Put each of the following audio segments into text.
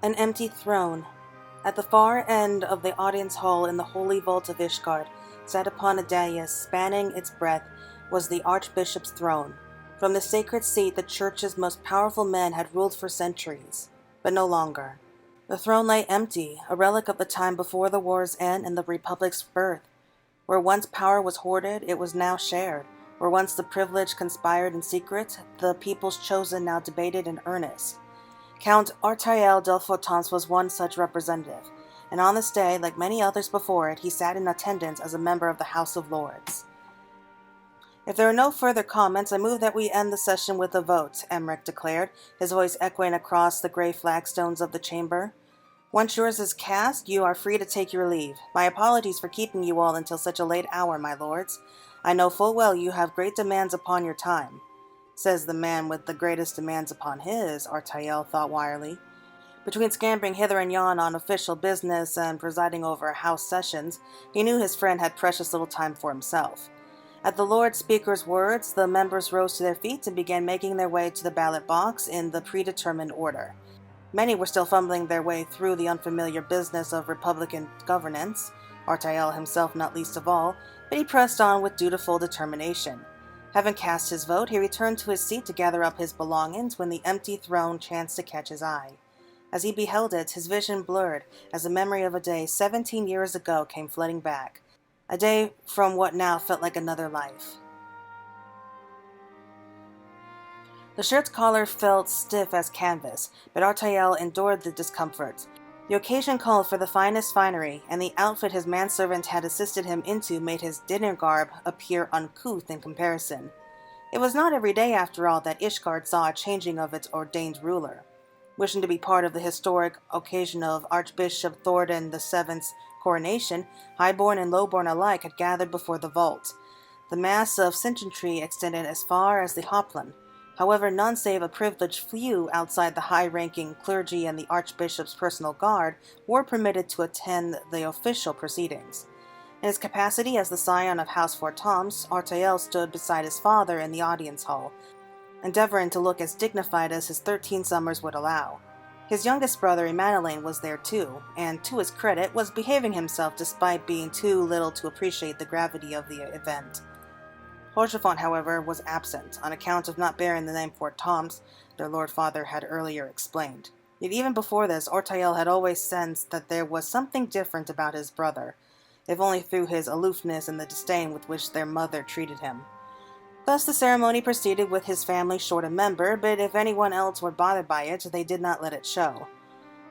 An empty throne. At the far end of the audience hall in the holy vault of Ishgard, sat upon a dais spanning its breadth, was the Archbishop's throne. From the sacred seat the Church's most powerful men had ruled for centuries, but no longer. The throne lay empty, a relic of the time before the war's end and the Republic's birth. Where once power was hoarded, it was now shared. Where once the privileged conspired in secret, the people's chosen now debated in earnest. Count Artael Delphotons was one such representative, and on this day, like many others before it, he sat in attendance as a member of the House of Lords. If there are no further comments, I move that we end the session with a vote, Emmerich declared, his voice echoing across the gray flagstones of the chamber. Once yours is cast, you are free to take your leave. My apologies for keeping you all until such a late hour, my lords. I know full well you have great demands upon your time. Says the man with the greatest demands upon his, Artael thought wearily. Between scampering hither and yon on official business and presiding over house sessions, he knew his friend had precious little time for himself. At the Lord Speaker's words, the members rose to their feet and began making their way to the ballot box in the predetermined order. Many were still fumbling their way through the unfamiliar business of Republican governance, Artael himself not least of all, but he pressed on with dutiful determination. Having cast his vote, he returned to his seat to gather up his belongings when the empty throne chanced to catch his eye. As he beheld it, his vision blurred as the memory of a day 17 years ago came flooding back, a day from what now felt like another life. The shirt's collar felt stiff as canvas, but Artael endured the discomfort. The occasion called for the finest finery, and the outfit his manservant had assisted him into made his dinner garb appear uncouth in comparison. It was not every day, after all, that Ishgard saw a changing of its ordained ruler. Wishing to be part of the historic occasion of Archbishop Thordan VII's coronation, highborn and lowborn alike had gathered before the vault. The mass of sentry extended as far as the Hopland. However, none save a privileged few outside the high-ranking clergy and the Archbishop's personal guard were permitted to attend the official proceedings. In his capacity as the scion of House Fortoms, Artael stood beside his father in the audience hall, endeavoring to look as dignified as his 13 summers would allow. His youngest brother, Emmanuel, was there too, and to his credit, was behaving himself despite being too little to appreciate the gravity of the event. Horchefont, however, was absent, on account of not bearing the name Fortoms, their Lord Father had earlier explained. Yet even before this, Artael had always sensed that there was something different about his brother, if only through his aloofness and the disdain with which their mother treated him. Thus the ceremony proceeded with his family short a member, but if anyone else were bothered by it, they did not let it show.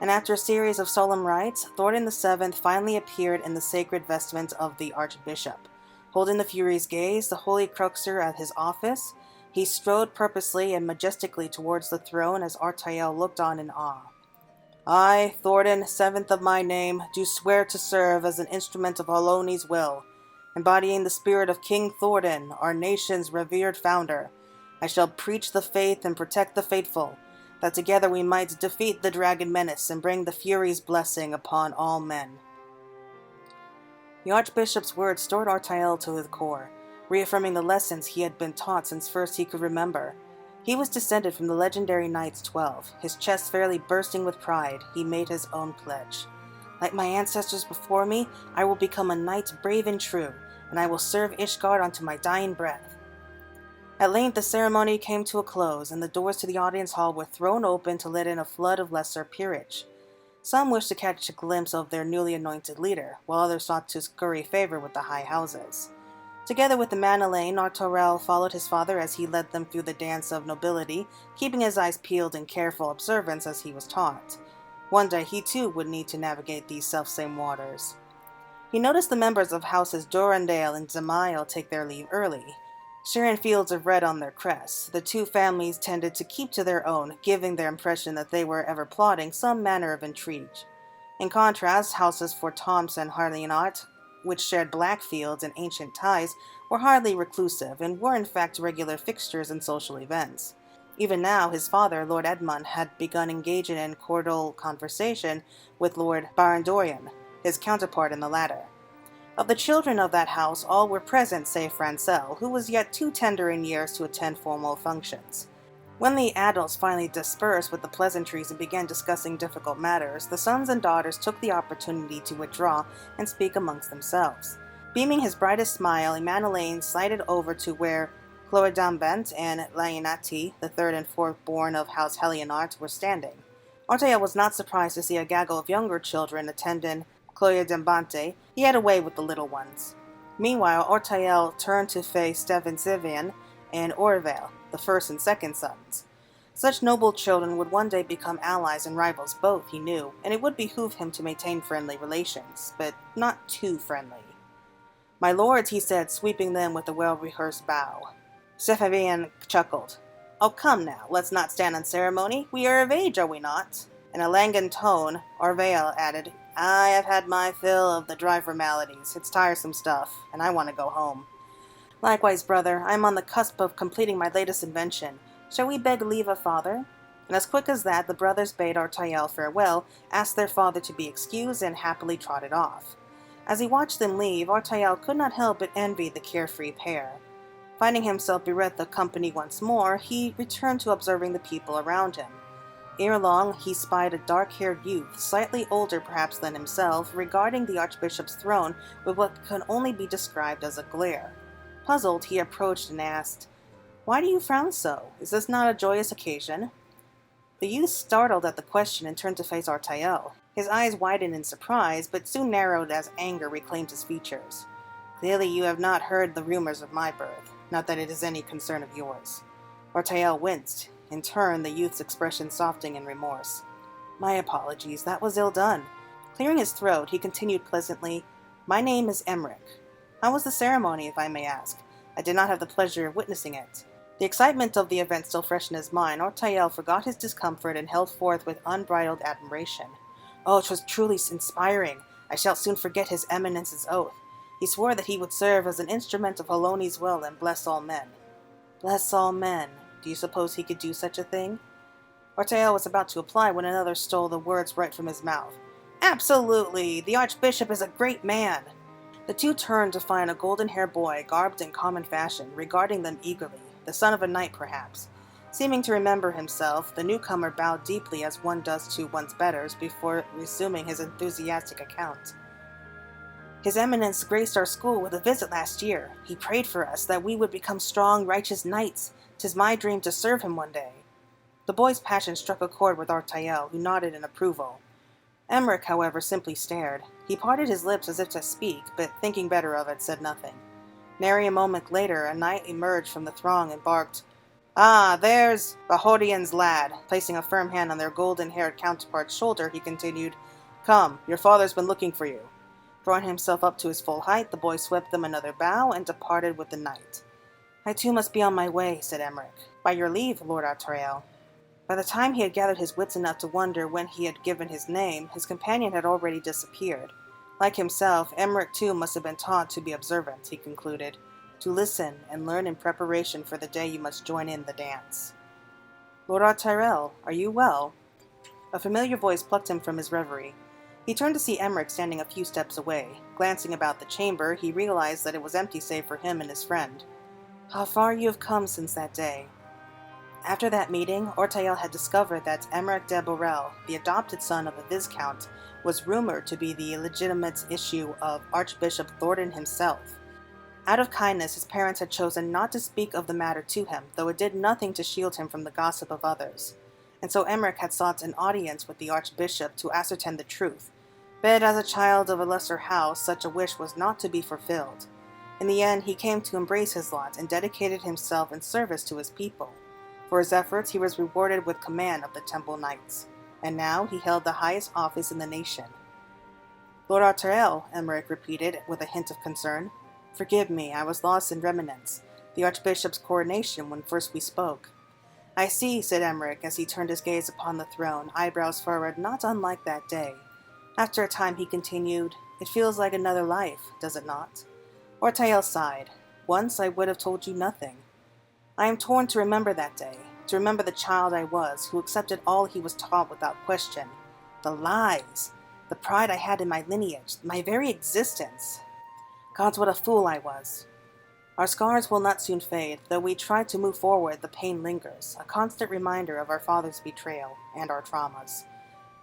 And after a series of solemn rites, Thordan VII finally appeared in the sacred vestments of the Archbishop. Holding the Fury's gaze, the holy cruxer at his office, he strode purposely and majestically towards the throne as Artael looked on in awe. I, Thordan, 7th of my name, do swear to serve as an instrument of Oloni's will, embodying the spirit of King Thordan, our nation's revered founder. I shall preach the faith and protect the faithful, that together we might defeat the dragon menace and bring the Fury's blessing upon all men. The Archbishop's words stirred Artael to his core, reaffirming the lessons he had been taught since first he could remember. He was descended from the legendary Knights 12. His chest fairly bursting with pride, he made his own pledge. Like my ancestors before me, I will become a knight brave and true, and I will serve Ishgard unto my dying breath. At length the ceremony came to a close, and the doors to the audience hall were thrown open to let in a flood of lesser peerage. Some wished to catch a glimpse of their newly anointed leader, while others sought to curry favor with the high houses. Together with the Manelaine, Artael followed his father as he led them through the dance of nobility, keeping his eyes peeled in careful observance as he was taught. One day he too would need to navigate these selfsame waters. He noticed the members of houses Durandale and Zamael take their leave early, sharing fields of red on their crests. The two families tended to keep to their own, giving their impression that they were ever plotting some manner of intrigue. In contrast, houses Fortoms and Harleenot, which shared black fields and ancient ties, were hardly reclusive, and were in fact regular fixtures in social events. Even now, his father, Lord Edmund, had begun engaging in cordial conversation with Lord Barandorian, his counterpart in the latter. Of the children of that house, all were present save Francel, who was yet too tender in years to attend formal functions. When the adults finally dispersed with the pleasantries and began discussing difficult matters, the sons and daughters took the opportunity to withdraw and speak amongst themselves. Beaming his brightest smile, Emanuelaine sidled over to where Cloridambent and Lainati, the third and fourth born of House Helionart, were standing. Artael was not surprised to see a gaggle of younger children attending Cloridambante. He had a way with the little ones. Meanwhile, Artael turned to face FFXIV and Orvale, the first and second sons. Such noble children would one day become allies and rivals both, he knew, and it would behoove him to maintain friendly relations, but not too friendly. "My lords," he said, sweeping them with a well-rehearsed bow. Sephavian chuckled. "Oh, come now, let's not stand on ceremony. We are of age, are we not?" In a languid tone, Orvale added, "I have had my fill of the dry formalities. It's tiresome stuff, and I want to go home." "Likewise, brother. I am on the cusp of completing my latest invention. Shall we beg leave of father?" And as quick as that, the brothers bade Artael farewell, asked their father to be excused, and happily trotted off. As he watched them leave, Artael could not help but envy the carefree pair. Finding himself bereft of company once more, he returned to observing the people around him. Ere long, he spied a dark-haired youth, slightly older perhaps than himself, regarding the archbishop's throne with what could only be described as a glare. Puzzled, he approached and asked, "Why do you frown so? Is this not a joyous occasion?" The youth startled at the question and turned to face Artael. His eyes widened in surprise, but soon narrowed as anger reclaimed his features. "Clearly you have not heard the rumors of my birth. Not that it is any concern of yours." Artael winced. In turn, the youth's expression softening in remorse. "My apologies, that was ill done." Clearing his throat, he continued pleasantly, "My name is Emmerich. How was the ceremony, if I may ask? I did not have the pleasure of witnessing it." The excitement of the event still fresh in his mind, Artael forgot his discomfort and held forth with unbridled admiration. "Oh, 'twas truly inspiring. I shall soon forget his eminence's oath. He swore that he would serve as an instrument of Haloni's will and bless all men." "Bless all men. Do you suppose he could do such a thing?" Artael was about to reply when another stole the words right from his mouth. "Absolutely! The archbishop is a great man!" The two turned to find a golden-haired boy, garbed in common fashion, regarding them eagerly, the son of a knight perhaps. Seeming to remember himself, the newcomer bowed deeply as one does to one's betters before resuming his enthusiastic account. "His Eminence graced our school with a visit last year. He prayed for us that we would become strong, righteous knights. 'Tis my dream to serve him one day." The boy's passion struck a chord with Artael, who nodded in approval. Emmerich, however, simply stared. He parted his lips as if to speak, but thinking better of it, said nothing. Nary a moment later, a knight emerged from the throng and barked, "Ah, there's Bahodian's lad." Placing a firm hand on their golden-haired counterpart's shoulder, he continued, "Come, your father's been looking for you." Drawing himself up to his full height, the boy swept them another bow and departed with the knight. "I too must be on my way," said Emmerich. "By your leave, Lord Artael." By the time he had gathered his wits enough to wonder when he had given his name, his companion had already disappeared. Like himself, Emmerich too must have been taught to be observant, he concluded, to listen and learn in preparation for the day you must join in the dance. "Lord Artael, are you well?" A familiar voice plucked him from his reverie. He turned to see Emmerich standing a few steps away. Glancing about the chamber, he realized that it was empty save for him and his friend. "How far you have come since that day." After that meeting, Artael had discovered that Emmerich de Borel, the adopted son of a viscount, was rumored to be the illegitimate issue of Archbishop Thornton himself. Out of kindness, his parents had chosen not to speak of the matter to him, though it did nothing to shield him from the gossip of others. And so Emmerich had sought an audience with the archbishop to ascertain the truth. But as a child of a lesser house, such a wish was not to be fulfilled. In the end, he came to embrace his lot and dedicated himself in service to his people. For his efforts, he was rewarded with command of the Temple Knights, and now he held the highest office in the nation. "Lord Artael," Emmerich repeated, with a hint of concern. "Forgive me, I was lost in reminiscence, the archbishop's coronation when first we spoke." "I see," said Emmerich, as he turned his gaze upon the throne, eyebrows furrowed not unlike that day. After a time he continued, "It feels like another life, does it not?" Artael sighed. "Once I would have told you nothing. I am torn to remember that day, to remember the child I was, who accepted all he was taught without question. The lies, the pride I had in my lineage, my very existence. Gods, what a fool I was." Our scars will not soon fade, though we try to move forward, the pain lingers, a constant reminder of our father's betrayal and our traumas.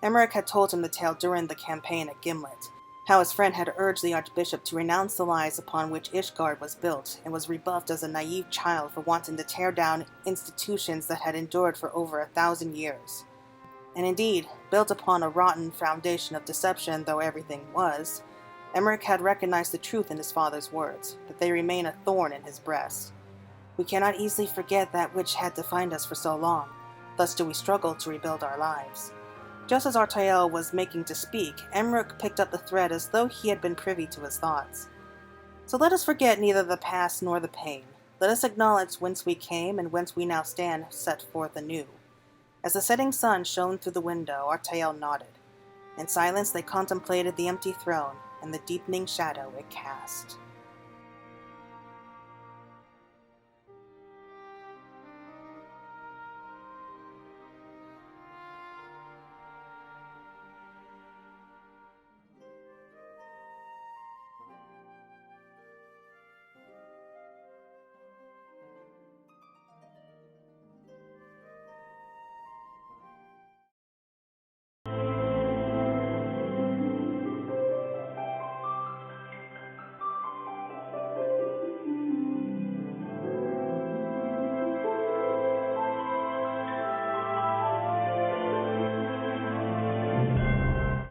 Emmerich had told him the tale during the campaign at Gimlet, how his friend had urged the Archbishop to renounce the lies upon which Ishgard was built, and was rebuffed as a naive child for wanting to tear down institutions that had endured for over 1,000 years. And indeed, built upon a rotten foundation of deception though everything was, Emmerich had recognized the truth in his father's words, that they remain a thorn in his breast. We cannot easily forget that which had defined us for so long, thus do we struggle to rebuild our lives. Just as Artael was making to speak, Emmerich picked up the thread as though he had been privy to his thoughts. So let us forget neither the past nor the pain. Let us acknowledge whence we came and whence we now stand set forth anew. As the setting sun shone through the window, Artael nodded. In silence they contemplated the empty throne and the deepening shadow it cast.